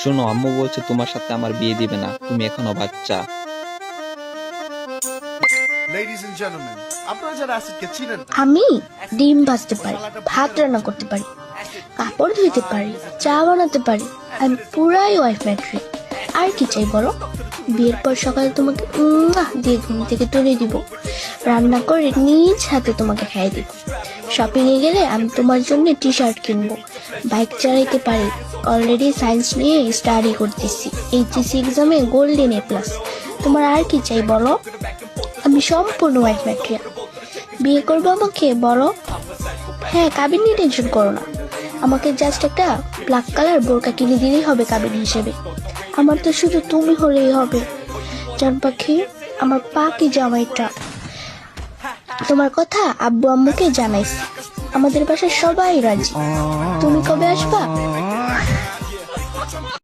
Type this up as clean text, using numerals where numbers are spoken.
শোনো, আম্মু বলছে তোমার সাথে আমার বিয়ে দিবে না, তুমি এখনো বাচ্চা। Ladies and gentlemen, আপনারা যারা অ্যাসিডকে চিনেন না, আমি ডিম ভাজতে পারি, ভাত রান্না করতে পারি, কাপড় ধুইতে পারি, চা বানাতে পারি। আমি পুরাই ওয়াইফ ম্যাট্রিক। আর কি চাই বলো? বিয়ের পর সকালে তোমাকে দিয়ে ঘুম থেকে তুলে দিব, রান্না করে নিজ হাতে তোমাকে খাইয়ে দিব। শপিং এ গেলে আমি তোমার জন্য টি শার্ট কিনবো, বাইক চালাইতে পারি, অলরেডি সায়েন্স নিয়ে স্টাডি করতেছি, এইচএসসি এক্সামে গোল্ডেন এ প্লাস। তোমার আর কি চাই বলো? আমি সম্পূর্ণ ওয়াইফ ম্যাট্রিয়াল। বিয়ে করবো আমাকে বলো? হ্যাঁ, কাবিন নিয়ে টেনশন করো না, আমাকে জাস্ট একটা ব্ল্যাক কালার বোরকা কিনে দিলেই হবে কাবিন হিসেবে। আমার তো শুধু তুমি হলেই হবে জান পাখি, আমার পাখি জামাইটা। তোমার কথা আব্বু আম্মুকে জানাইছি, আমাদের বাসায় সবাই রাজি। তুমি কবে আসবা?